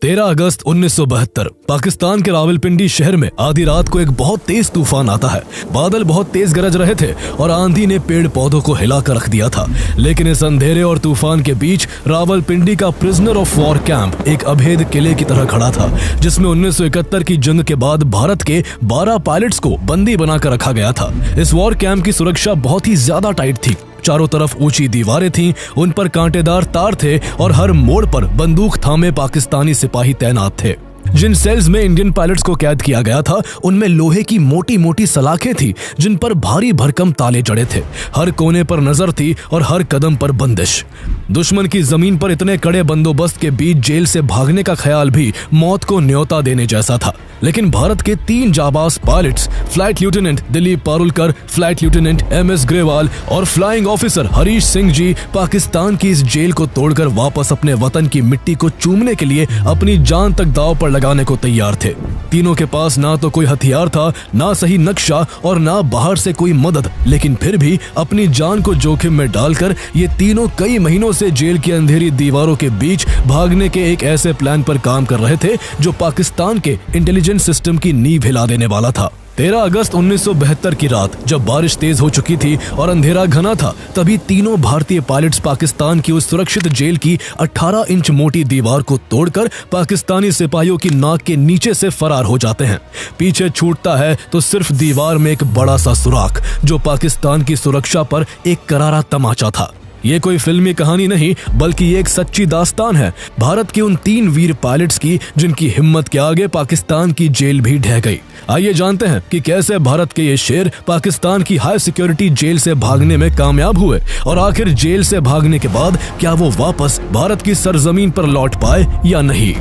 13 अगस्त 1972 पाकिस्तान के रावलपिंडी शहर में आधी रात को एक बहुत तेज तूफान आता है। बादल बहुत तेज गरज रहे थे और आंधी ने पेड़ पौधों को हिलाकर रख दिया था। लेकिन इस अंधेरे और तूफान के बीच रावलपिंडी का प्रिजनर ऑफ वॉर कैंप एक अभेद किले की तरह खड़ा था, जिसमें 1971 की जंग के बाद भारत के 12 पायलट्स को बंदी बनाकर रखा गया था। इस वॉर कैंप की सुरक्षा बहुत ही ज्यादा टाइट थी। चारों तरफ ऊंची दीवारें थीं, उन पर कांटेदार तार थे और हर मोड़ पर बंदूक थामे पाकिस्तानी सिपाही तैनात थे। जिन सेल्स में इंडियन पायलट्स को कैद किया गया था उनमें लोहे की मोटी मोटी सलाखें थी, जिन पर भारी भरकम ताले जड़े थे। हर कोने पर नजर थी और हर कदम पर बंदिश। दुश्मन की जमीन पर इतने कड़े बंदोबस्त के बीच जेल से भागने का ख्याल भी मौत को न्योता देने जैसा था। लेकिन भारत के 3 जाबाज pilots, flight lieutenant Dilip Parulkar, flight lieutenant MS Grewal और फ्लाइंग ऑफिसर हरीश सिंह जी पाकिस्तान की इस जेल को तोड़कर वापस अपने वतन की मिट्टी को चूमने के लिए अपनी जान तक दांव पर लगाने को तैयार थे। तीनों के पास ना तो कोई हथियार था, ना सही नक्शा और ना बाहर से कोई मदद, लेकिन फिर भी अपनी जान को जोखिम में डालकर ये तीनों कई महीनों से जेल की अंधेरी दीवारों के बीच भागने के एक ऐसे प्लान पर काम कर रहे थे जो पाकिस्तान के इंटेलिजेंस सिस्टम की नींव हिला देने वाला था। 13 अगस्त 1972 की रात जब बारिश तेज हो चुकी थी और अंधेरा घना था, तभी तीनों भारतीय पायलट्स पाकिस्तान की उस सुरक्षित जेल की 18 इंच मोटी दीवार को तोड़कर पाकिस्तानी सिपाहियों की नाक के नीचे से फरार हो जाते हैं। पीछे छूटता है तो सिर्फ दीवार में एक बड़ा सा सुराख, जो पाकिस्तान की सुरक्षा पर एक करारा तमाचा था। ये कोई फिल्मी कहानी नहीं, बल्कि ये एक सच्ची दास्तान है भारत के उन 3 वीर पायलट्स की, जिनकी हिम्मत के आगे पाकिस्तान की जेल भी ढह गई। आइए जानते हैं कि कैसे भारत के ये शेर पाकिस्तान की हाई सिक्योरिटी जेल से भागने में कामयाब हुए और आखिर जेल से भागने के बाद क्या वो वापस भारत की सरजमीन पर लौट पाए या नहीं।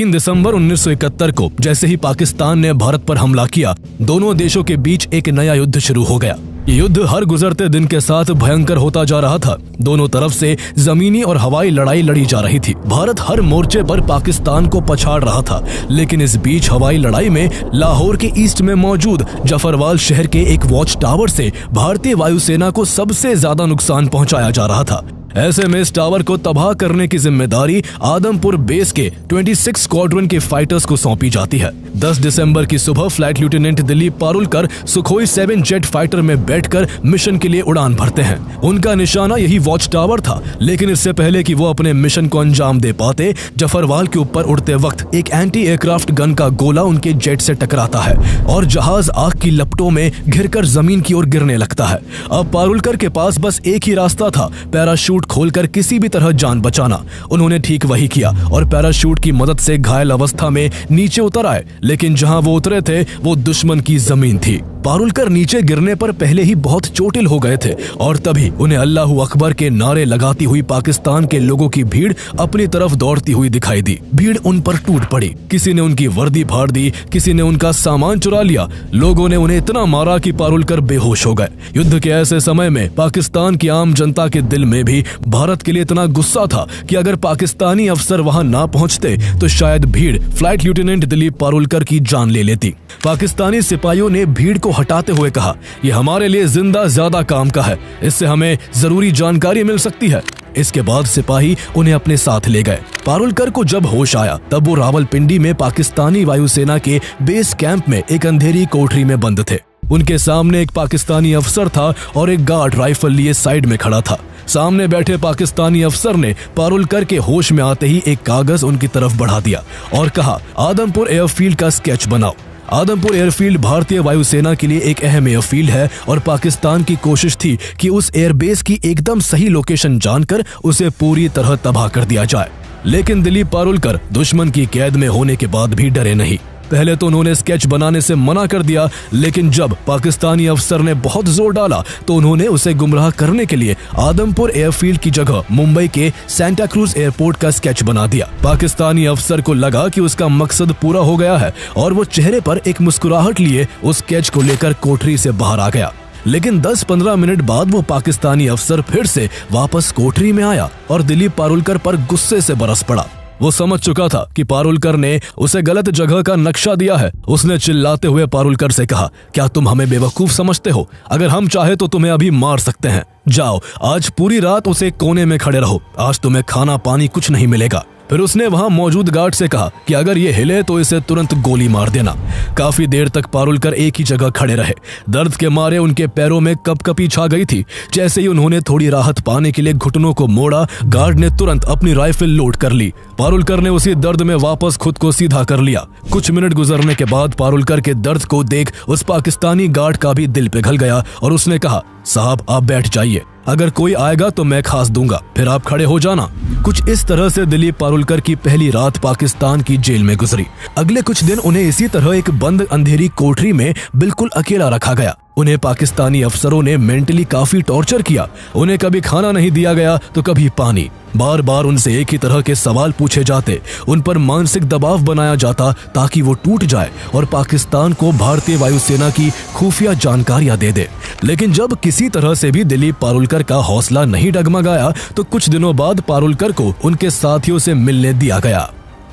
दिसंबर 1971 को जैसे ही पाकिस्तान ने भारत पर हमला किया, दोनों देशों के बीच एक नया युद्ध शुरू हो गया। ये युद्ध हर गुजरते दिन के साथ भयंकर होता जा रहा था। दोनों तरफ से जमीनी और हवाई लड़ाई लड़ी जा रही थी। भारत हर मोर्चे पर पाकिस्तान को पछाड़ रहा था, लेकिन इस बीच हवाई लड़ाई में लाहौर के ईस्ट में मौजूद जफरवाल शहर के एक वॉच टावर से भारतीय वायुसेना को सबसे ज्यादा नुकसान पहुंचाया जा रहा था। ऐसे में इस टावर को तबाह करने की जिम्मेदारी आदमपुर बेस के 26 स्क्वाड्रन के फाइटर्स को सौंपी जाती है। 10 दिसंबर की सुबह flight lieutenant Dilip Parulkar Sukhoi 7 jet fighter में बैठकर मिशन के लिए उड़ान भरते हैं। उनका निशाना यही वॉच टावर था, लेकिन इससे पहले कि वो अपने मिशन को अंजाम दे पाते, जफरवाल के ऊपर उड़ते वक्त एक एंटी एयरक्राफ्ट गन का गोला उनके जेट से टकराता है और जहाज आग की लपटों में घिरकर जमीन की ओर गिरने लगता है। अब पारुलकर के पास बस एक ही रास्ता था, पैराशूट खोलकर किसी भी तरह जान बचाना। उन्होंने ठीक वही किया और पैराशूट की मदद से घायल अवस्था में नीचे उतर आए, लेकिन जहां वो उतरे थे वो दुश्मन की जमीन थी। पारुलकर नीचे गिरने पर पहले ही बहुत चोटिल हो गए थे और तभी उन्हें अल्लाहू अकबर के नारे लगाती हुई पाकिस्तान के लोगों की भीड़ अपनी तरफ दौड़ती हुई दिखाई दी। भीड़ उन पर टूट पड़ी। किसी ने उनकी वर्दी फाड़ दी, किसी ने उनका सामान चुरा लिया। लोगों ने उन्हें इतना मारा कि पारुलकर बेहोश हो गए। युद्ध के ऐसे समय में पाकिस्तान की आम जनता के दिल में भी भारत के लिए इतना गुस्सा था कि अगर पाकिस्तानी अफसर वहां ना पहुंचते तो शायद भीड़ फ्लाइट लेफ्टिनेंट दिलीप पारुलकर की जान ले लेती। पाकिस्तानी सिपाहियों ने भीड़ को हटाते हुए कहा, ये हमारे लिए जिंदा ज्यादा काम का है, इससे हमें जरूरी जानकारी मिल सकती है। इसके बाद सिपाही उन्हें अपने साथ ले गए। पारुलकर को जब होश आया तब वो रावलपिंडी में पाकिस्तानी वायुसेना के बेस कैंप में एक अंधेरी कोठरी में बंद थे। उनके सामने एक पाकिस्तानी अफसर था और एक गार्ड राइफल लिए साइड में खड़ा था। सामने बैठे पाकिस्तानी अफसर ने पारुलकर के होश में आते ही एक कागज उनकी तरफ बढ़ा दिया और कहा, आदमपुर एयरफील्ड का स्केच बनाओ। आदमपुर एयरफील्ड भारतीय वायुसेना के लिए एक अहम एयरफील्ड है और पाकिस्तान की कोशिश थी कि उस एयरबेस की एकदम सही लोकेशन जानकर उसे पूरी तरह तबाह कर दिया जाए। लेकिन दिलीप पारुलकर दुश्मन की कैद में होने के बाद भी डरे नहीं। पहले तो उन्होंने स्केच बनाने से मना कर दिया, लेकिन जब पाकिस्तानी अफसर ने बहुत जोर डाला तो उन्होंने उसे गुमराह करने के लिए आदमपुर एयरफील्ड की जगह मुंबई के सेंटा क्रूज एयरपोर्ट का स्केच बना दिया। पाकिस्तानी अफसर को लगा कि उसका मकसद पूरा हो गया है और वो चेहरे पर एक मुस्कुराहट लिए उस स्केच को लेकर कोठरी से बाहर आ गया। लेकिन 10-15 मिनट बाद वो पाकिस्तानी अफसर फिर से वापस कोठरी में आया और दिलीप पारुलकर पर गुस्से से बरस पड़ा। वो समझ चुका था कि पारुलकर ने उसे गलत जगह का नक्शा दिया है। उसने चिल्लाते हुए पारुलकर से कहा, क्या तुम हमें बेवकूफ समझते हो? अगर हम चाहे तो तुम्हें अभी मार सकते हैं। जाओ, आज पूरी रात उसे कोने में खड़े रहो। आज तुम्हें खाना पानी कुछ नहीं मिलेगा। फिर उसने वहां मौजूद गार्ड से कहा कि अगर ये हिले तो इसे तुरंत गोली मार देना। काफी देर तक पारुलकर एक ही जगह खड़े रहे। दर्द के मारे उनके पैरों में कपकपी छा गई थी। जैसे ही उन्होंने थोड़ी राहत पाने के लिए घुटनों को मोड़ा, गार्ड ने तुरंत अपनी राइफल लोड कर ली। पारुलकर ने उसी दर्द में वापस खुद को सीधा कर लिया। कुछ मिनट गुजरने के बाद पारुलकर के दर्द को देख उस पाकिस्तानी गार्ड का भी दिल पिघल गया और उसने कहा, साहब आप बैठ जाइए, अगर कोई आएगा तो मैं खास दूंगा, फिर आप खड़े हो जाना। कुछ इस तरह से दिलीप पारुलकर की पहली रात पाकिस्तान की जेल में गुजरी। अगले कुछ दिन उन्हें इसी तरह एक बंद अंधेरी कोठरी में बिल्कुल अकेला रखा गया। उन्हें पाकिस्तानी अफसरों ने मेंटली काफी टॉर्चर किया। उन्हें कभी खाना नहीं दिया गया तो कभी पानी। बार बार उनसे एक ही तरह के सवाल पूछे जाते। उन पर मानसिक दबाव बनाया जाता ताकि वो टूट जाए और पाकिस्तान को भारतीय वायुसेना की खुफिया जानकारियां दे दे। लेकिन जब किसी तरह से भी दिलीप पारुलकर का हौसला नहीं डगमगाया तो कुछ दिनों बाद पारुलकर को उनके साथियों से मिलने दिया गया।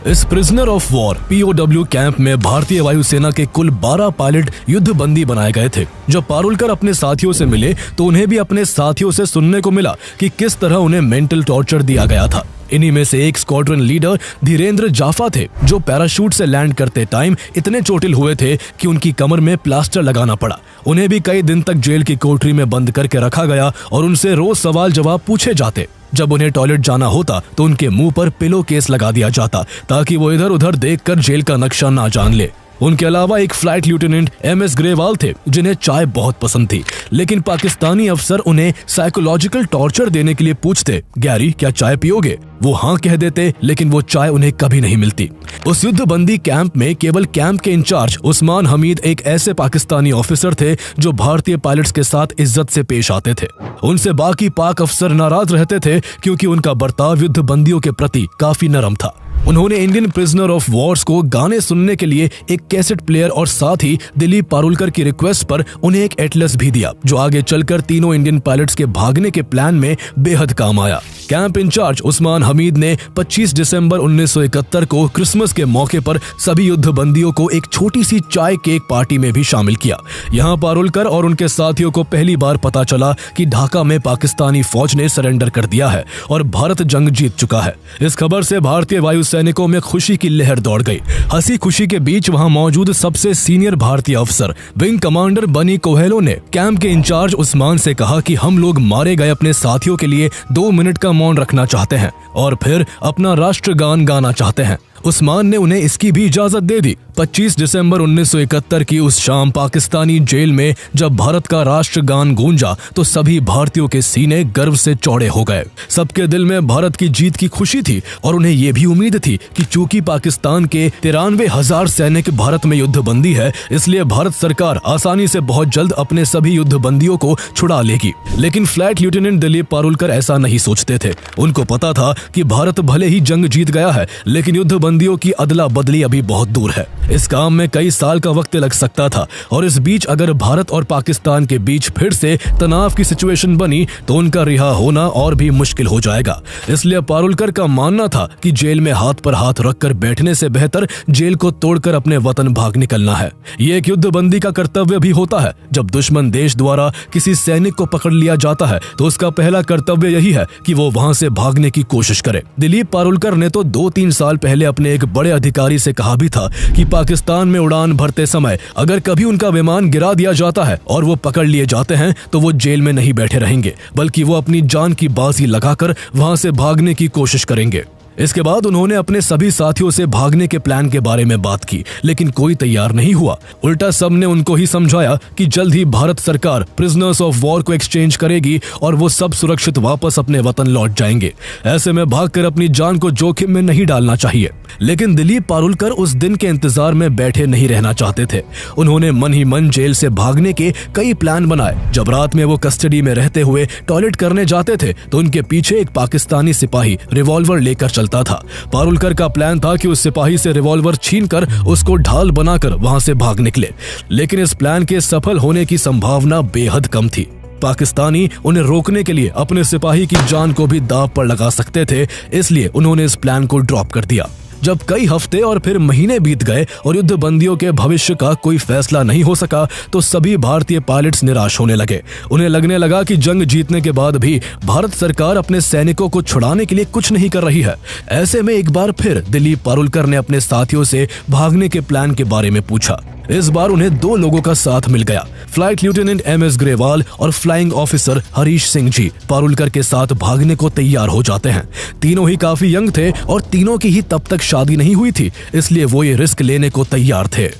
इस prisoner of war POW camp में भारतीय वायुसेना के कुल 12 पायलट युद्ध बंदी बनाए गए थे। जब पारुलकर अपने साथियों से मिले तो उन्हें भी अपने साथियों से सुनने को मिला कि किस तरह उन्हें मेंटल टॉर्चर दिया गया था। इन्हीं में से एक स्क्वाड्रन लीडर धीरेन्द्र जाफा थे, जो पैराशूट से लैंड करते टाइम इतने चोटिल हुए थे कि उनकी कमर में प्लास्टर लगाना पड़ा। उन्हें भी कई दिन तक जेल की कोठरी में बंद करके रखा गया और उनसे रोज सवाल जवाब पूछे जाते। जब उन्हें टॉयलेट जाना होता तो उनके मुंह पर पिलो केस लगा दिया जाता ताकि वो इधर उधर देखकर जेल का नक्शा ना जान ले। उनके अलावा एक फ्लाइट लेफ्टिनेंट MS ग्रेवाल थे, जिन्हें चाय बहुत पसंद थी। लेकिन पाकिस्तानी अफसर उन्हें साइकोलॉजिकल टॉर्चर देने के लिए पूछते, गैरी क्या चाय पियोगे? वो हाँ कह देते, लेकिन वो चाय उन्हें कभी नहीं मिलती। उस युद्ध बंदी कैंप में केवल कैंप के इंचार्ज उस्मान हमीद एक ऐसे पाकिस्तानी ऑफिसर थे जो भारतीय पायलट्स के साथ इज्जत से पेश आते थे। उनसे बाकी पाक अफसर नाराज रहते थे क्योंकि उनका बर्ताव युद्ध बंदियों के प्रति काफी नरम था। उन्होंने इंडियन प्रिजनर ऑफ वॉर्स को गाने सुनने के लिए एक कैसेट प्लेयर और साथ ही दिलीप पारुलकर की रिक्वेस्ट पर उन्हें एक एटलस भी दिया, जो आगे चलकर तीनों इंडियन पायलट्स के भागने के प्लान में बेहद काम आया। कैंप इंचार्ज उस्मान हमीद ने 25 दिसंबर 1971 को क्रिसमस के मौके पर सभी युद्ध बंदियों को एक छोटी सी चाय केक पार्टी में भी शामिल किया। यहाँ पारुलकर और उनके साथियों को पहली बार पता चला कि ढाका में पाकिस्तानी फौज ने सरेंडर कर दिया है और भारत जंग जीत चुका है। इस खबर से भारतीय वायु सैनिकों में खुशी की लहर दौड़ गई। हंसी खुशी के बीच वहां मौजूद सबसे सीनियर भारतीय अफसर विंग कमांडर बनी कोहेलो ने कैंप के इंचार्ज उस्मान से कहा कि हम लोग मारे गए अपने साथियों के लिए 2 मिनट का मौन रखना चाहते हैं और फिर अपना राष्ट्रगान गाना चाहते हैं। उस्मान ने उन्हें इसकी भी इजाजत दे दी। 25 दिसंबर 1971 की उस शाम पाकिस्तानी जेल में जब भारत का राष्ट्रगान गूंजा तो सभी भारतीयों के सीने गर्व से चौड़े हो गए। सबके दिल में भारत की जीत की खुशी थी और उन्हें यह भी उम्मीद थी कि चूंकि पाकिस्तान के 93,000 सैनिक भारत में युद्धबंदी है, इसलिए भारत सरकार आसानी से बहुत जल्द अपने सभी युद्धबंदियों को छुड़ा लेगी। लेकिन फ्लाइट लेफ्टिनेंट दिलीप पारुलकर ऐसा नहीं सोचते थे। उनको पता था कि भारत भले ही जंग जीत गया है, लेकिन युद्धबंदियों की अदला बदली अभी बहुत दूर है। इस काम में कई साल का वक्त लग सकता था और इस बीच अगर भारत और पाकिस्तान के बीच फिर से तनाव की सिचुएशन बनी तो उनका रिहा होना और भी मुश्किल हो जाएगा। इसलिए पारुलकर का मानना था कि जेल में हाथ पर हाथ रखकर बैठने से बेहतर जेल को तोड़कर अपने वतन भाग निकलना है। ये एक युद्धबंदी का कर्तव्य भी होता है। जब दुश्मन देश द्वारा किसी सैनिक को पकड़ लिया जाता है तो उसका पहला कर्तव्य यही है कि वो वहां से भागने की कोशिश करे। दिलीप पारुलकर ने तो 2-3 साल पहले अपने एक बड़े अधिकारी से कहा भी था कि पाकिस्तान में उड़ान भरते समय अगर कभी उनका विमान गिरा दिया जाता है और वो पकड़ लिए जाते हैं तो वो जेल में नहीं बैठे रहेंगे, बल्कि वो अपनी जान की बाजी लगाकर वहां से भागने की कोशिश करेंगे। इसके बाद उन्होंने अपने सभी साथियों से भागने के प्लान के बारे में बात की, लेकिन कोई तैयार नहीं हुआ। उल्टा सबने उनको ही समझाया कि जल्द ही भारत सरकार प्रिजनर्स ऑफ वॉर को एक्सचेंज करेगी और वो सब सुरक्षित वापस अपने वतन लौट जाएंगे। ऐसे में भागकर अपनी जान को जोखिम में नहीं डालना चाहिए। लेकिन दिलीप पारुलकर उस दिन के इंतजार में बैठे नहीं रहना चाहते थे। उन्होंने मन ही मन जेल से भागने के कई प्लान बनाए। जब रात में वो कस्टडी में रहते हुए टॉयलेट करने जाते थे तो उनके पीछे एक पाकिस्तानी सिपाही रिवॉल्वर लेकर चलता था। पारुलकर का प्लान था कि उस सिपाही से रिवॉल्वर छीनकर उसको ढाल बनाकर वहां से भाग निकले, लेकिन इस प्लान के सफल होने की संभावना बेहद कम थी। पाकिस्तानी उन्हें रोकने के लिए अपने सिपाही की जान को भी दांव पर लगा सकते थे, इसलिए उन्होंने इस प्लान को ड्रॉप कर दिया। जब कई हफ्ते और फिर महीने बीत गए और युद्ध बंदियों के भविष्य का कोई फैसला नहीं हो सका तो सभी भारतीय पायलट्स निराश होने लगे। उन्हें लगने लगा कि जंग जीतने के बाद भी भारत सरकार अपने सैनिकों को छुड़ाने के लिए कुछ नहीं कर रही है। ऐसे में एक बार फिर दिलीप पारुलकर ने अपने साथियों से भागने के प्लान के बारे में पूछा। इस बार उन्हें दो लोगों का साथ मिल गया। फ्लाइट लेफ्टिनेंट एमएस ग्रेवाल और फ्लाइंग ऑफिसर हरीश सिंह जी पारुलकर के साथ भागने को तैयार हो जाते हैं। तीनों ही काफी यंग थे और तीनों की ही तब तक शादी नहीं हुई थी, इसलिए वो ये रिस्क लेने को तैयार थे।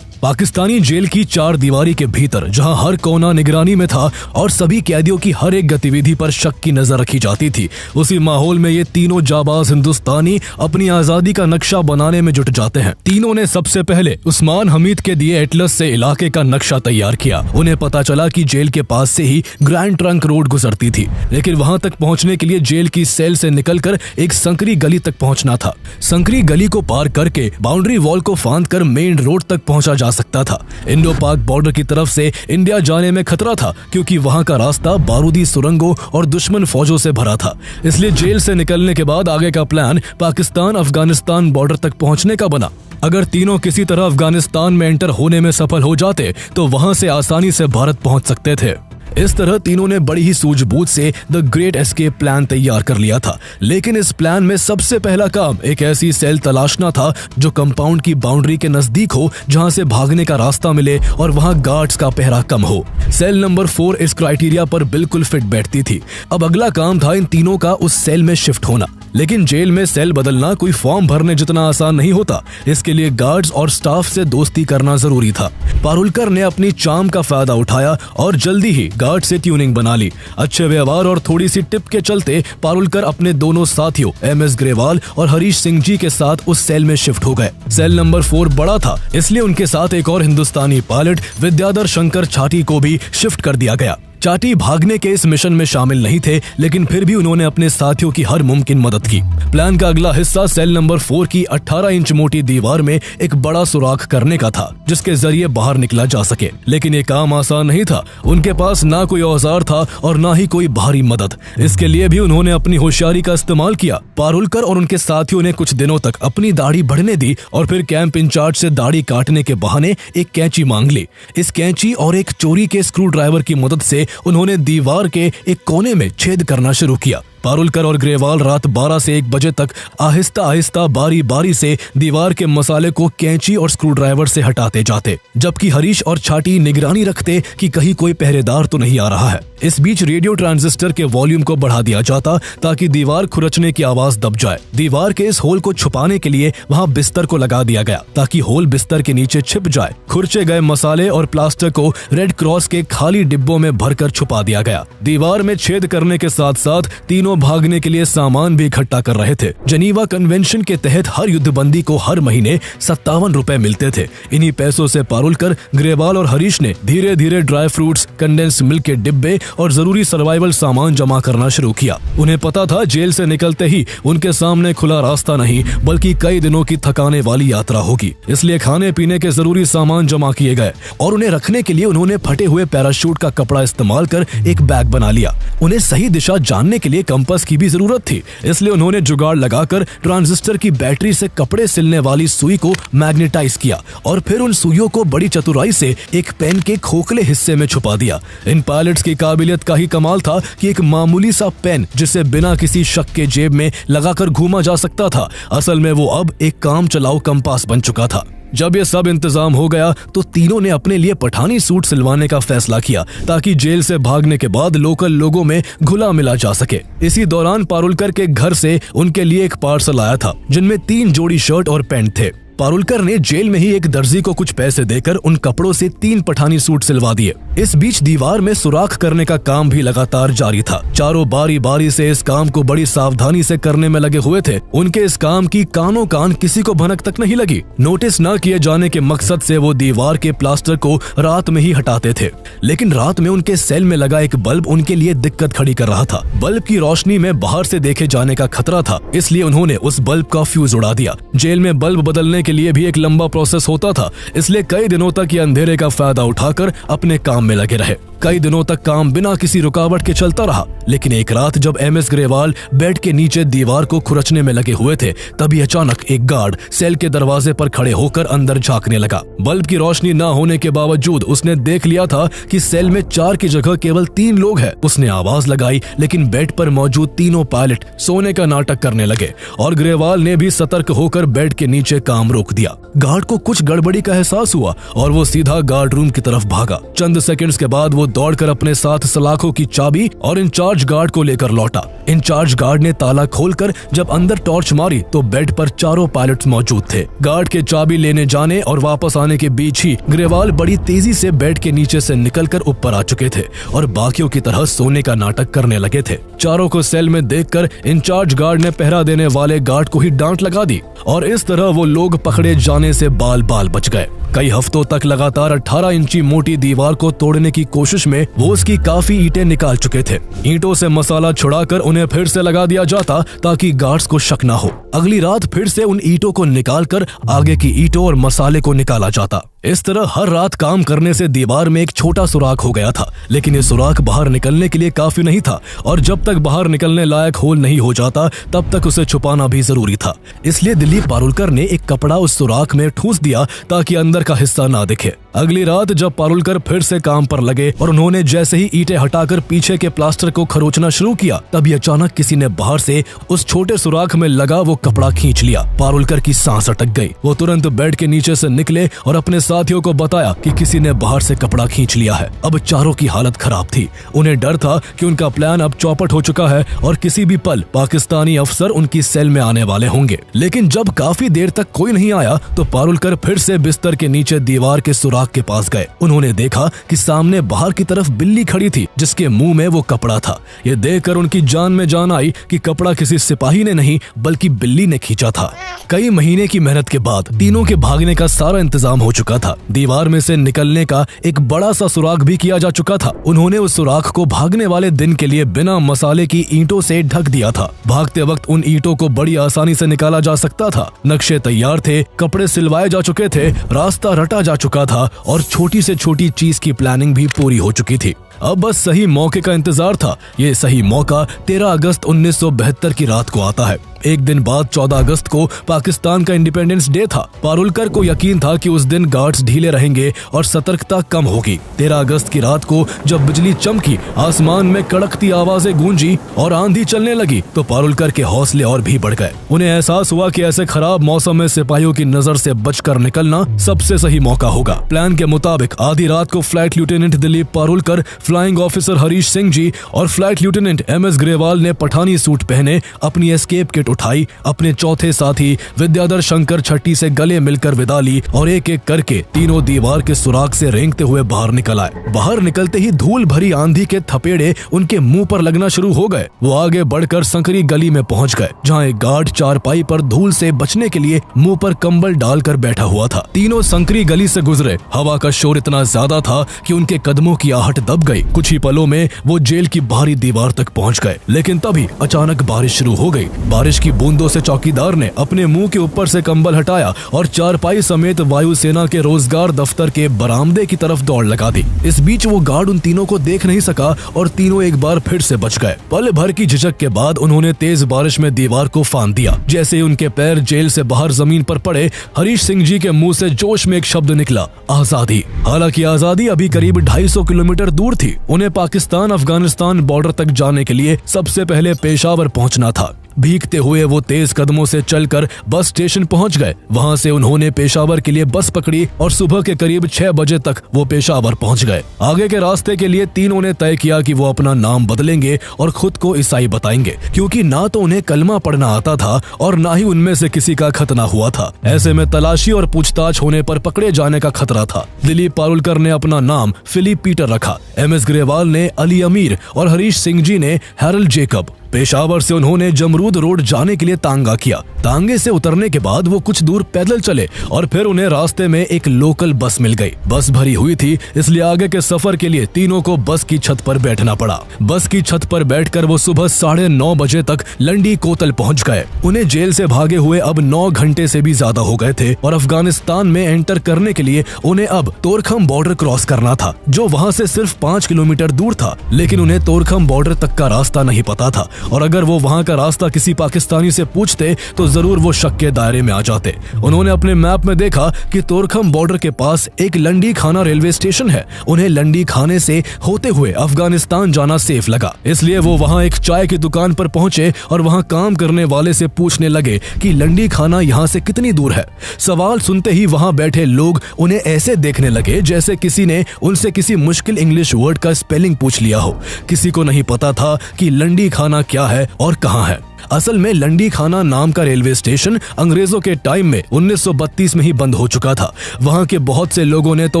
पाकिस्तानी जेल की चार दीवारी के भीतर जहां हर कोना निगरानी में था और सभी कैदियों की हर एक गतिविधि पर शक की नजर रखी जाती थी, उसी माहौल में ये तीनों जाबाज हिंदुस्तानी अपनी आजादी का नक्शा बनाने में जुट जाते हैं। तीनों ने सबसे पहले उस्मान हमीद के दिए एटलस से इलाके का नक्शा तैयार किया। उन्हें पता चला कि जेल के पास से ही ग्रैंड ट्रंक रोड गुजरती थी, लेकिन वहां तक पहुंचने के लिए जेल की सेल से निकलकर एक संकरी गली तक पहुंचना था। संकरी गली को पार करके बाउंड्री वॉल को फांदकर मेन रोड तक पहुंचा जा सकता था। इंडो पाक बॉर्डर की तरफ से इंडिया जाने में खतरा था, क्योंकि वहां का रास्ता बारूदी सुरंगों और दुश्मन फौजों से भरा था। इसलिए जेल से निकलने के बाद आगे का प्लान पाकिस्तान अफगानिस्तान बॉर्डर तक पहुंचने का बना। अगर तीनों किसी तरह अफगानिस्तान में एंटर होने में सफल हो जाते तो वहां से आसानी से भारत पहुंच सकते थे। इस तरह तीनों ने बड़ी ही सूझबूझ से द ग्रेट एस्केप प्लान तैयार कर लिया था। लेकिन इस प्लान में सबसे पहला काम एक ऐसी सेल तलाशना था जो कंपाउंड की बाउंड्री के नजदीक हो, जहां से भागने का रास्ता मिले और वहां गार्ड्स का पहरा कम हो। सेल नंबर 4 इस क्राइटेरिया पर बिल्कुल फिट बैठती थी। अब अगला काम था इन तीनों का उस सेल में शिफ्ट होना। लेकिन जेल में सेल बदलना कोई फॉर्म भरने जितना आसान नहीं होता। इसके लिए गार्ड्स और स्टाफ से दोस्ती करना जरूरी था। पारुलकर ने अपनी चार्म का फायदा उठाया और जल्दी ही गार्ड से ट्यूनिंग बना ली। अच्छे व्यवहार और थोड़ी सी टिप के चलते पारुलकर अपने दोनों साथियों एमएस ग्रेवाल और हरीश सिंह जी के साथ उस सेल में शिफ्ट हो गए। सेल नंबर 4 बड़ा था, इसलिए उनके साथ एक और हिंदुस्तानी पायलट विद्याधर शंकर छाटी को भी शिफ्ट कर दिया गया। चाटी भागने के इस मिशन में शामिल नहीं थे, लेकिन फिर भी उन्होंने अपने साथियों की हर मुमकिन मदद की। प्लान का अगला हिस्सा सेल नंबर 4 की 18 इंच मोटी दीवार में एक बड़ा सुराख करने का था, जिसके जरिए बाहर निकला जा सके। लेकिन ये काम आसान नहीं था। उनके पास ना कोई औजार था और ना ही कोई भारी मदद। इसके लिए भी उन्होंने अपनी होशियारी का इस्तेमाल किया। पारुलकर और उनके साथियों ने कुछ दिनों तक अपनी दाढ़ी बढ़ने दी और फिर कैंप इंचार्ज से दाढ़ी काटने के बहाने एक कैंची मांग ली। इस कैंची और एक चोरी के स्क्रू ड्राइवर की मदद से उन्होंने दीवार के एक कोने में छेद करना शुरू किया। पारुलकर और ग्रेवाल रात 12 से 1 बजे तक आहिस्ता आहिस्ता बारी बारी से दीवार के मसाले को कैंची और स्क्रू ड्राइवर से हटाते जाते, जबकि हरीश और छाटी निगरानी रखते कि कहीं कोई पहरेदार तो नहीं आ रहा है। इस बीच रेडियो ट्रांजिस्टर के वॉल्यूम को बढ़ा दिया जाता ताकि दीवार खुरचने की आवाज दब जाए। दीवार के इस होल को छुपाने के लिए वहां बिस्तर को लगा दिया गया ताकि होल बिस्तर के नीचे छिप जाए। खुरचे गए मसाले और प्लास्टर को रेड क्रॉस के खाली डिब्बों में भरकर छुपा दिया गया। दीवार में छेद करने के साथ साथ तीनों भागने के लिए सामान भी इकट्ठा कर रहे थे। जनीवा कन्वेंशन के तहत हर युद्धबंदी को हर महीने 57 रुपए मिलते थे। इन्हीं पैसों से पारुलकर, ग्रेवाल और हरीश ने धीरे धीरे ड्राई फ्रूट्स, कंडेंस मिल्क के डिब्बे और जरूरी सर्वाइवल सामान जमा करना शुरू किया। उन्हें पता था जेल से निकलते ही उनके सामने खुला रास्ता नहीं बल्कि कई दिनों की थकाने वाली यात्रा होगी। इसलिए खाने पीने के जरूरी सामान जमा किए गए और उन्हें रखने के लिए उन्होंने फटे हुए पैराशूट का कपड़ा इस्तेमाल कर एक बैग बना लिया। उन्हें सही दिशा जानने के लिए कंपास की भी जरूरत थी, इसलिए उन्होंने जुगाड़ लगाकर ट्रांजिस्टर की बैटरी से कपड़े सिलने वाली सुई को मैग्नेटाइज किया और फिर उन सुइयों को बड़ी चतुराई से एक पेन के खोखले हिस्से में छुपा दिया। इन पायलट्स की काबिलियत का ही कमाल था कि एक मामूली सा पेन जिसे बिना किसी शक के जेब में लगाकर घूमा जा सकता था, असल में वो अब एक काम चलाऊ कंपास बन चुका था। जब ये सब इंतजाम हो गया तो तीनों ने अपने लिए पठानी सूट सिलवाने का फैसला किया ताकि जेल से भागने के बाद लोकल लोगों में घुला मिला जा सके। इसी दौरान पारुलकर के घर से उनके लिए एक पार्सल आया था जिनमें 3 जोड़ी शर्ट और पैंट थे। पारुलकर ने जेल में ही एक दर्जी को कुछ पैसे देकर उन कपड़ों से 3 पठानी सूट सिलवा दिए। इस बीच दीवार में सुराख करने का काम भी लगातार जारी था। चारों बारी बारी से इस काम को बड़ी सावधानी से करने में लगे हुए थे। उनके इस काम की कानों कान किसी को भनक तक नहीं लगी। नोटिस न किए जाने के मकसद से वो दीवार के प्लास्टर को रात में ही हटाते थे, लेकिन रात में उनके सेल में लगा एक बल्ब उनके लिए दिक्कत खड़ी कर रहा था। बल्ब की रोशनी में बाहर से देखे जाने का खतरा था, इसलिए उन्होंने उस बल्ब का फ्यूज उड़ा दिया। जेल में बल्ब बदलने के लिए भी एक लंबा प्रोसेस होता था, इसलिए कई दिनों तक ये अंधेरे का फायदा उठाकर अपने काम में लगे रहे। कई दिनों तक काम बिना किसी रुकावट के चलता रहा, लेकिन एक रात जब एमएस ग्रेवाल बेड के नीचे दीवार को खुरचने में लगे हुए थे, तभी अचानक एक गार्ड सेल के दरवाजे पर खड़े होकर अंदर झांकने लगा। बल्ब की रोशनी न होने के बावजूद उसने देख लिया था कि सेल में 4 की जगह केवल 3 लोग हैं। उसने आवाज लगाई, लेकिन बेड पर मौजूद तीनों पायलट सोने का नाटक करने लगे और ग्रेवाल ने भी सतर्क होकर बेड के नीचे काम रोक दिया। गार्ड को कुछ गड़बड़ी का एहसास हुआ और वो सीधा गार्ड रूम की तरफ भागा। चंद सेकंड्स के बाद वो दौड़कर अपने साथ सलाखों की चाबी और इंचार्ज गार्ड को लेकर लौटा। इंचार्ज गार्ड ने ताला खोलकर जब अंदर टॉर्च मारी तो बेड पर 4 पायलट्स मौजूद थे। गार्ड के चाबी लेने जाने और वापस आने के बीच ही ग्रेवाल बड़ी तेजी से बेड के नीचे से निकलकर ऊपर आ चुके थे और बाकियों की तरह सोने का नाटक करने लगे थे। चारों को सेल में देखकर इंचार्ज गार्ड ने पहरा देने वाले गार्ड को ही डांट लगा दी और इस तरह वो लोग पकड़े जाने से बाल बाल बच गए। कई हफ्तों तक लगातार 18 इंची मोटी दीवार को तोड़ने की कोशिश में वो उसकी काफी ईंटें निकाल चुके थे। ईंटों से मसाला छुड़ाकर उन्हें फिर से लगा दिया जाता ताकि गार्ड्स को शक न हो। अगली रात फिर से उन ईंटों को निकालकर आगे की ईंटों और मसाले को निकाला जाता। इस तरह हर रात काम करने से दीवार में एक छोटा सुराख हो गया था, लेकिन ये सुराख बाहर निकलने के लिए काफी नहीं था और जब तक बाहर निकलने लायक होल नहीं हो जाता तब तक उसे छुपाना भी जरूरी था। इसलिए दिलीप पारुलकर ने एक कपड़ा उस सुराख में ठूंस दिया ताकि अंदर का हिस्सा ना दिखे। अगली रात जब पारुलकर फिर से काम पर लगे और उन्होंने जैसे ही ईंटें हटाकर पीछे के प्लास्टर को खरोचना शुरू किया, तभी अचानक किसी ने बाहर से उस छोटे सुराख में लगा वो कपड़ा खींच लिया। पारुलकर की सांस अटक गई। वो तुरंत बेड के नीचे से निकले और अपने साथियों को बताया कि किसी ने बाहर से कपड़ा खींच लिया है। अब चारों की हालत खराब थी। उन्हें डर था कि उनका प्लान अब चौपट हो चुका है और किसी भी पल पाकिस्तानी अफसर उनकी सेल में आने वाले होंगे। लेकिन जब काफी देर तक कोई नहीं आया तो पारुलकर फिर से बिस्तर के नीचे दीवार के सुराख के पास गए। उन्होंने देखा कि सामने बाहर की तरफ बिल्ली खड़ी थी जिसके मुंह में वो कपड़ा था। ये देखकर उनकी जान में जान आई कि कपड़ा किसी सिपाही ने नहीं बल्कि बिल्ली ने खींचा था। कई महीने की मेहनत के बाद तीनों के भागने का सारा इंतजाम हो चुका था। दीवार में से निकलने का एक बड़ा सा सुराख भी किया जा चुका था। उन्होंने उस सुराख को भागने वाले दिन के लिए बिना मसाले की ईंटों से ढक दिया था। भागते वक्त उन ईंटों को बड़ी आसानी से निकाला जा सकता था। नक्शे तैयार थे, कपड़े सिलवाए जा चुके थे, रास्ता रटा जा चुका था और छोटी से छोटी चीज की प्लानिंग भी पूरी हो चुकी थी। अब बस सही मौके का इंतजार था। ये सही मौका 13 अगस्त 1972 की रात को आता है। एक दिन बाद 14 अगस्त को पाकिस्तान का इंडिपेंडेंस डे था। पारुलकर को यकीन था कि उस दिन गार्ड्स ढीले रहेंगे और सतर्कता कम होगी। 13 अगस्त की रात को जब बिजली चमकी, आसमान में कड़कती आवाजें गूंजी और आंधी चलने लगी तो पारुलकर के हौसले और भी बढ़ गए। उन्हें एहसास हुआ कि ऐसे खराब मौसम में सिपाहियों की नजर से बचकर निकलना सबसे सही मौका होगा। प्लान के मुताबिक आधी रात को flight lieutenant Dilip Parulkar, flying officer Harish Singh ji और फ्लाइट लेफ्टिनेंट एमएस ग्रेवाल ने पठानी सूट पहने अपनी एस्केप किट उठाई, अपने चौथे साथी विद्याधर शंकर छट्टी से गले मिलकर विदा ली और एक एक करके तीनों दीवार के सुराख से रेंगते हुए बाहर निकल आए। बाहर निकलते ही धूल भरी आंधी के थपेड़े उनके मुंह पर लगना शुरू हो गए। वो आगे बढ़कर संकरी गली में पहुंच गए जहां एक गार्ड चारपाई पर धूल से बचने के लिए मुंह पर कंबल डालकर बैठा हुआ था। तीनों संकरी गली से गुजरे। हवा का शोर इतना ज्यादा था कि उनके कदमों की आहट दब गई। कुछ ही पलों में वो जेल की बाहरी दीवार तक पहुंच गए। लेकिन तभी अचानक बारिश शुरू हो गई। बारिश की बूंदों से चौकीदार ने अपने मुंह के ऊपर से कंबल हटाया और चारपाई समेत वायुसेना के रोजगार दफ्तर के बरामदे की तरफ दौड़ लगा दी। इस बीच वो गार्ड उन तीनों को देख नहीं सका और तीनों एक बार फिर से बच गए। पल भर की झिझक के बाद उन्होंने तेज बारिश में दीवार को फांद दिया। जैसे ही उनके पैर जेल से बाहर जमीन पर पड़े, हरीश सिंह जी के मुंह से जोश में एक शब्द निकला, आजादी। हालांकि आजादी अभी करीब 250 किलोमीटर दूर थी। उन्हें पाकिस्तान अफगानिस्तान बॉर्डर तक जाने के लिए सबसे पहले पेशावर पहुंचना था। भीगते हुए वो तेज कदमों से चलकर बस स्टेशन पहुंच गए। वहां से उन्होंने पेशावर के लिए बस पकड़ी और सुबह के करीब 6 बजे तक वो पेशावर पहुंच गए। आगे के रास्ते के लिए तीनों ने तय किया कि वो अपना नाम बदलेंगे और खुद को ईसाई बताएंगे, क्योंकि ना तो उन्हें कलमा पढ़ना आता था और ना ही उनमें से किसी का खतना हुआ था। ऐसे में तलाशी और पूछताछ होने पर पकड़े जाने का खतरा था। दिलीप पारुलकर ने अपना नाम फिलिप पीटर रखा। एमएस ग्रेवाल ने अली अमीर और हरीश सिंह जी ने हैरल्ड जेकब। पेशावर से उन्होंने जमरूद रोड जाने के लिए तांगा किया। तांगे से उतरने के बाद वो कुछ दूर पैदल चले और फिर उन्हें रास्ते में एक लोकल बस मिल गई। बस भरी हुई थी, इसलिए आगे के सफर के लिए तीनों को बस की छत पर बैठना पड़ा। बस की छत पर बैठकर वो सुबह 9:30 बजे तक लंडी कोतल पहुंच गए। उन्हें जेल से भागे हुए अब 9 घंटे से भी ज्यादा हो गए थे और अफगानिस्तान में एंटर करने के लिए उन्हें अब तोरखम बॉर्डर क्रॉस करना था, जो वहां से सिर्फ 5 किलोमीटर दूर था। लेकिन उन्हें तोरखम बॉर्डर तक का रास्ता नहीं पता था और अगर वो वहां का रास्ता किसी पाकिस्तानी से पूछते तो जरूर वो शक के दायरे में आ जाते। उन्होंने अपने मैप में देखा कि तोरखम बॉर्डर के पास एक लंडी खाना रेलवे स्टेशन है। उन्हें लंडी खाने से होते हुए अफगानिस्तान जाना सेफ लगा, इसलिए वो वहां एक चाय की दुकान पर पहुंचे और वहां काम करने वाले से पूछने लगे कि लंडी खाना यहाँ से कितनी दूर है। सवाल सुनते ही वहां बैठे लोग उन्हें ऐसे देखने लगे जैसे किसी ने उनसे किसी मुश्किल इंग्लिश वर्ड का स्पेलिंग पूछ लिया हो। किसी को नहीं पता था कि लंडी खाना क्या है और कहाँ है। असल में लंडी खाना नाम का रेलवे स्टेशन अंग्रेजों के टाइम में 1932 में ही बंद हो चुका था। वहां के बहुत से लोगों ने तो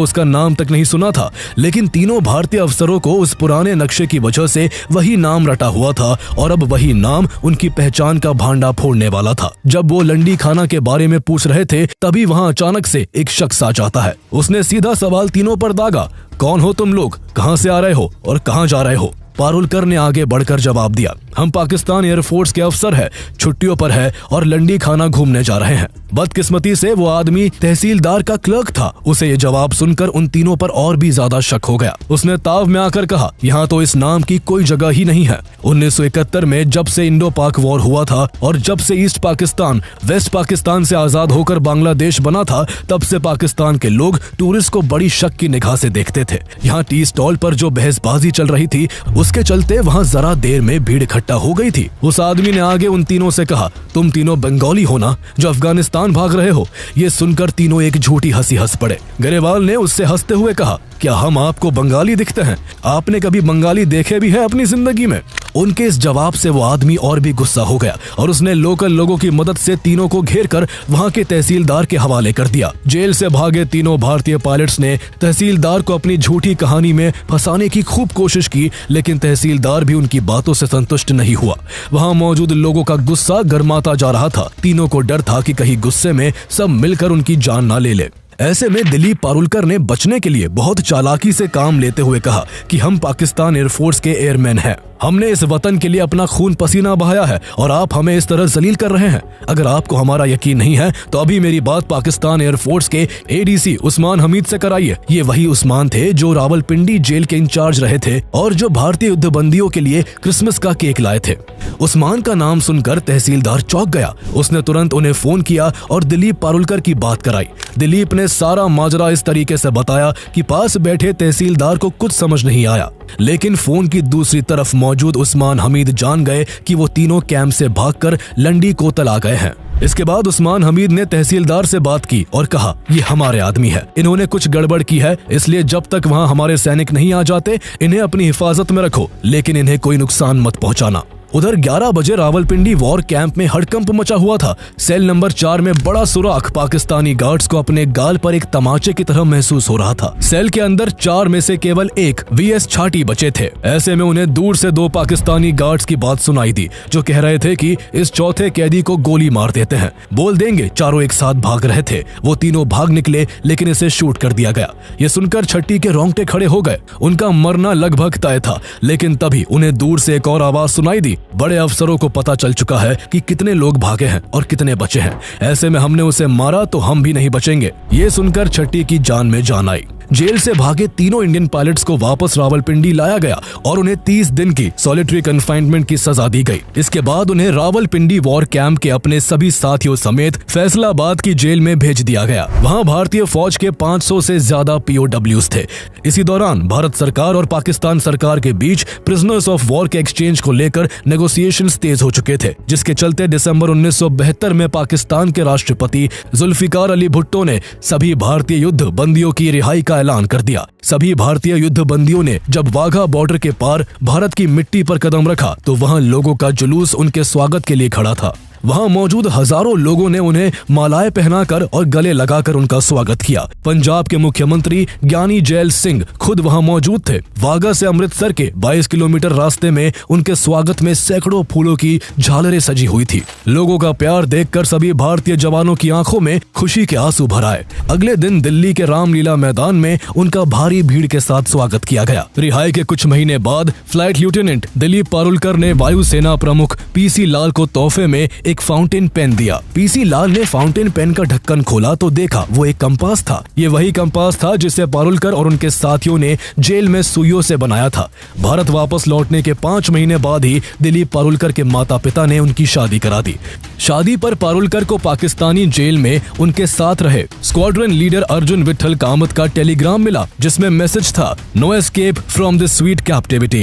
उसका नाम तक नहीं सुना था, लेकिन तीनों भारतीय अफसरों को उस पुराने नक्शे की वजह से वही नाम रटा हुआ था और अब वही नाम उनकी पहचान का भांडा फोड़ने वाला था। जब वो लंडी खाना के बारे में पूछ रहे थे तभी वहां अचानक से एक शख्स आ जाता है। उसने सीधा सवाल तीनों पर दागा, कौन हो तुम लोग, कहां से आ रहे हो और कहां जा रहे हो। पारुलकर ने आगे बढ़कर जवाब दिया, हम पाकिस्तान एयरफोर्स के अफसर हैं, छुट्टियों पर है और लंडी खाना घूमने जा रहे हैं। बदकिस्मती से वो आदमी तहसीलदार का क्लर्क था। उसे ये जवाब सुनकर उन तीनों पर और भी ज्यादा शक हो गया। उसने ताव में आकर कहा, यहाँ तो इस नाम की कोई जगह ही नहीं है। 1971 में जब से इंडो पाक वॉर हुआ था और जब से ईस्ट पाकिस्तान वेस्ट पाकिस्तान से आजाद होकर बांग्लादेश बना था, तब से पाकिस्तान के लोग टूरिस्ट को बड़ी शक की निगाह से देखते थे। यहाँ टी स्टॉल पर जो बहसबाजी चल रही थी उसके चलते वहाँ जरा देर में भीड़ इकट्ठा हो गई थी। उस आदमी ने आगे उन तीनों से कहा, तुम तीनों बंगाली हो ना, जो अफगानिस्तान भाग रहे हो। ये सुनकर तीनों एक झूठी हंसी हंस पड़े। गरेवाल ने उससे हंसते हुए कहा, क्या हम आपको बंगाली दिखते हैं? आपने कभी बंगाली देखे भी है अपनी जिंदगी में? उनके इस जवाब से वो आदमी और भी गुस्सा हो गया और उसने लोकल लोगों की मदद से तीनों को घेरकर वहां के तहसीलदार के हवाले कर दिया। जेल से भागे तीनों भारतीय पायलट्स ने तहसीलदार को अपनी झूठी कहानी में फंसाने की खूब कोशिश की, लेकिन तहसीलदार भी उनकी बातों से संतुष्ट नहीं हुआ। वहां मौजूद लोगों का गुस्सा गर्माता जा रहा था। तीनों को डर था कि कहीं गुस्से में सब मिलकर उनकी जान ना ले ले। ऐसे में दिलीप पारुलकर ने बचने के लिए बहुत चालाकी से काम लेते हुए कहा कि हम पाकिस्तान एयरफोर्स के एयरमैन हैं। हमने इस वतन के लिए अपना खून पसीना बहाया है और आप हमें इस तरह जलील कर रहे हैं। अगर आपको हमारा यकीन नहीं है तो अभी मेरी बात पाकिस्तान एयरफोर्स के एडीसी उस्मान हमीद से कराइए। ये वही उस्मान थे जो रावलपिंडी जेल के इंचार्ज रहे थे और जो भारतीय युद्ध बंदियों के लिए क्रिसमस का केक लाए थे। उस्मान का नाम सुनकर तहसीलदार चौंक गया। उसने तुरंत उन्हें फोन किया और दिलीप पारुलकर की बात कराई। दिलीप ने सारा माजरा इस तरीके से बताया कि पास बैठे तहसीलदार को कुछ समझ नहीं आया, लेकिन फोन की दूसरी तरफ मौजूद उस्मान हमीद जान गए कि वो तीनों कैंप से भागकर लंडी कोतल आ गए हैं। इसके बाद उस्मान हमीद ने तहसीलदार से बात की और कहा, ये हमारे आदमी है, इन्होंने कुछ गड़बड़ की है, इसलिए जब तक वहाँ हमारे सैनिक नहीं आ जाते इन्हें अपनी हिफाजत में रखो, लेकिन इन्हें कोई नुकसान मत पहुँचाना। उधर 11 बजे रावलपिंडी वॉर कैंप में हड़कंप मचा हुआ था। सेल नंबर 4 में बड़ा सुराख पाकिस्तानी गार्ड्स को अपने गाल पर एक तमाचे की तरह महसूस हो रहा था। सेल के अंदर 4 में से केवल एक वीएस छाटी बचे थे। ऐसे में उन्हें दूर से 2 पाकिस्तानी गार्ड्स की बात सुनाई दी जो कह रहे थे कि इस चौथे कैदी को गोली मार देते हैं। बोल देंगे चारों एक साथ भाग रहे थे। वो तीनों भाग निकले लेकिन इसे शूट कर दिया गया। ये सुनकर छट्टी के रोंगटे खड़े हो गए। उनका मरना लगभग तय था, लेकिन तभी उन्हें दूर से एक और आवाज सुनाई दी। बड़े अफसरों को पता चल चुका है कि कितने लोग भागे हैं और कितने बचे हैं। ऐसे में हमने उसे मारा तो हम भी नहीं बचेंगे। ये सुनकर छट्टी की जान में जान आई। जेल से भागे तीनों इंडियन पायलट्स को वापस रावलपिंडी लाया गया और उन्हें 30 दिन की सॉलिटरी कन्फाइनमेंट की सजा दी गई। इसके बाद उन्हें रावलपिंडी वॉर कैंप के अपने सभी साथियों समेत फैसलाबाद की जेल में भेज दिया गया। वहां भारतीय फौज के 500 से ज्यादा POWs थे। इसी दौरान भारत सरकार और पाकिस्तान सरकार के बीच प्रिजनर्स ऑफ वॉर के एक्सचेंज को लेकर नेगोशिएशंस तेज हो चुके थे, जिसके चलते दिसंबर 1972 में पाकिस्तान के राष्ट्रपति जुल्फिकार अली भुट्टो ने सभी भारतीय युद्ध बंदियों की रिहाई का ऐलान कर दिया। सभी भारतीय युद्ध बंदियों ने जब वाघा बॉर्डर के पार भारत की मिट्टी पर कदम रखा तो वहां लोगों का जुलूस उनके स्वागत के लिए खड़ा था। वहाँ मौजूद हजारों लोगों ने उन्हें मालाएं पहनाकर और गले लगाकर उनका स्वागत किया। पंजाब के मुख्यमंत्री ज्ञानी जैल सिंह खुद वहाँ मौजूद थे। वाघा से अमृतसर के 22 किलोमीटर रास्ते में उनके स्वागत में सैकड़ों फूलों की झालरें सजी हुई थी। लोगों का प्यार देखकर सभी भारतीय जवानों की आंखों में खुशी के आंसू भर आए। अगले दिन दिल्ली के रामलीला मैदान में उनका भारी भीड़ के साथ स्वागत किया गया। रिहाई के कुछ महीने बाद फ्लाइट लेफ्टिनेंट दिलीप पारुलकर ने वायुसेना प्रमुख पीसी लाल को तोहफे में एक फाउंटेन पेन दिया। पीसी लाल ने फाउंटेन पेन का ढक्कन खोला तो देखा वो एक कंपास था। ये वही कंपास था जिसे पारुलकर और उनके साथियों ने जेल में सुइयों से बनाया था। भारत वापस लौटने के 5 महीने बाद ही दिलीप पारुलकर के माता पिता ने उनकी शादी करा दी। शादी पर पारुलकर को पाकिस्तानी जेल में उनके साथ रहे स्क्वाड्रन लीडर अर्जुन विठल कामत का टेलीग्राम मिला, जिसमें मैसेज था, no escape from this sweet captivity.